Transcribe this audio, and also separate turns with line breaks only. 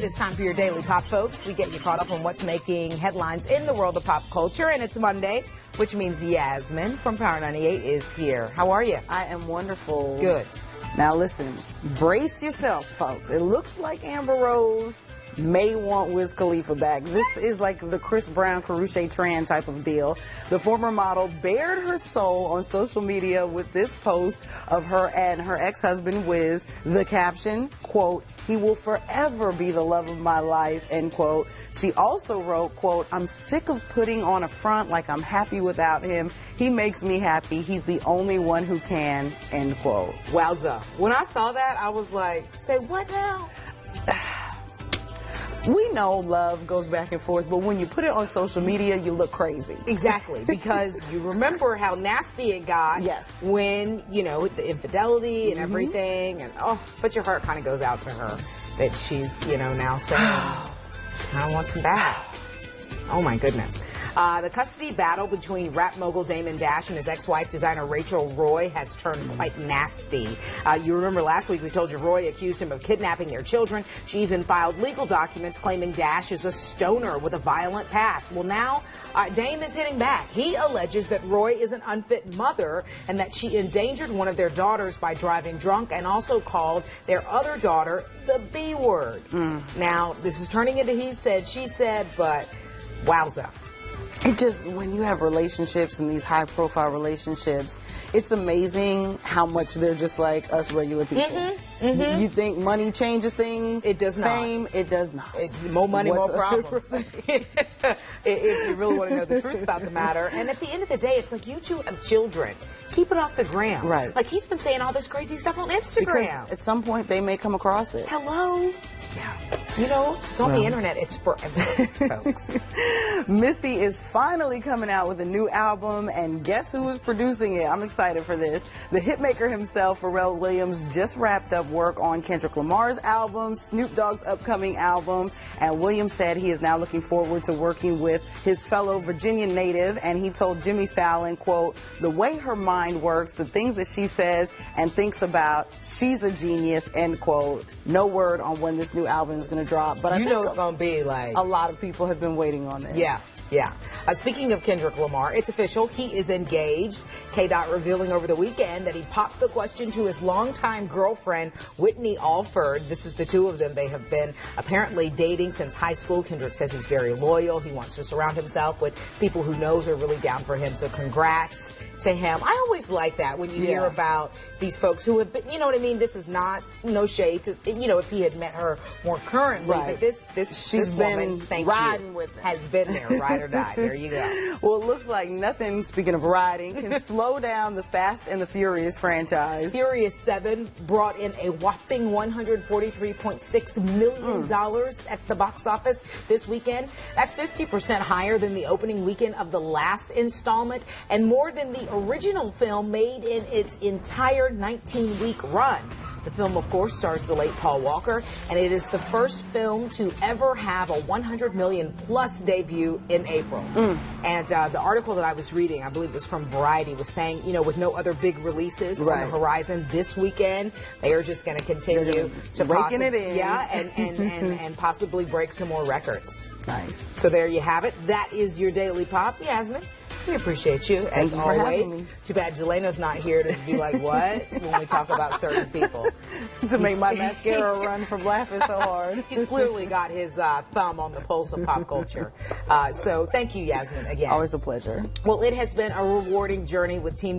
It is time for your Daily Pop, folks. We get you caught up on what's making headlines in the world of pop culture, and it's Monday, which means Yasmin from Power 98 is here. How are you?
I am wonderful.
Good.
Now listen, brace yourselves, folks. It looks like Amber Rose may want Wiz Khalifa back. This is like the Chris Brown, Karrueche Tran type of deal. The former model bared her soul on social media with this post of her and her ex-husband Wiz. The caption, quote, "He will forever be the love of my life," end quote. She also wrote, quote, "I'm sick of putting on a front like I'm happy without him. He makes me happy. He's the only one who can," end quote.
Wowza. When I saw that, I was like, say what now?
We know love goes back and forth, but when you put it on social media, you look crazy.
Exactly, because you remember how nasty it got.
Yes.
When, you know, the infidelity and everything, and but your heart kind of goes out to her that she's, you know, now saying, I want him back. Oh my goodness. The custody battle between rap mogul Damon Dash and his ex-wife designer Rachel Roy has turned quite nasty. You remember last week we told you Roy accused him of kidnapping their children. She even filed legal documents claiming Dash is a stoner with a violent past. Well, now Dame is hitting back. He alleges that Roy is an unfit mother and that she endangered one of their daughters by driving drunk and also called their other daughter the B word. Now, this is turning into he said, she said, but wowza.
It just, when you have relationships and these high profile relationships, it's amazing how much they're just like us regular people. You think money changes things?
It does not.
Fame? It does not.
It's more money, more problems. If you really want to know the truth about the matter. And at the end of the day, it's like you two have children. Keep it off the gram.
Right.
Like he's been saying all this crazy stuff on Instagram.
Because at some point they may come across it.
Hello? Yeah. You know, it's on the internet. It's for everyone, folks.
Missy is finally coming out with a new album, and guess who is producing it? I'm excited for this. The hitmaker himself, Pharrell Williams, just wrapped up work on Kendrick Lamar's album, Snoop Dogg's upcoming album, and Williams said he is now looking forward to working with his fellow Virginian native, and he told Jimmy Fallon, quote, "The way her mind works, the things that she says and thinks about, she's a genius," end quote. No word on when this new album is going to drop, but I think
it's going to be like
a lot of people have been waiting on this.
Yeah. Speaking of Kendrick Lamar, it's official. He is engaged. K-Dot revealing over the weekend that he popped the question to his longtime girlfriend, Whitney Alford. This is the two of them. They have been apparently dating since high school. Kendrick says he's very loyal. He wants to surround himself with people who knows are really down for him. So congrats to him. I always like that when you hear about these folks who have been, you know what I mean? This is not, no shade to, you know, if he had met her more currently, but this woman,
riding with him.
has been there, ride or die. There you go.
Well, it looks like nothing, speaking of riding, can slow down the Fast and the Furious franchise.
Furious 7 brought in a whopping $143.6 million at the box office this weekend. That's 50% higher than the opening weekend of the last installment and more than the original film made in its entire 19-week run. The film, of course, stars the late Paul Walker, and it is the first film to ever have a 100 million plus debut in April. And the article that I was reading, I believe it was from Variety, was saying, you know, with no other big releases on the horizon this weekend, they are just going to continue to
raking it in.
Yeah, and possibly break some more records.
Nice.
So there you have it. That is your Daily Pop. Yasmin, we appreciate you, as
Thank you for
always.
having me.
Too bad Jelena's not here to be like, what? When we talk about certain people.
To make my mascara run from laughing so hard.
He's clearly got his thumb on the pulse of pop culture. So thank you, Yasmin, again.
Always a pleasure.
Well, it has been a rewarding journey with Team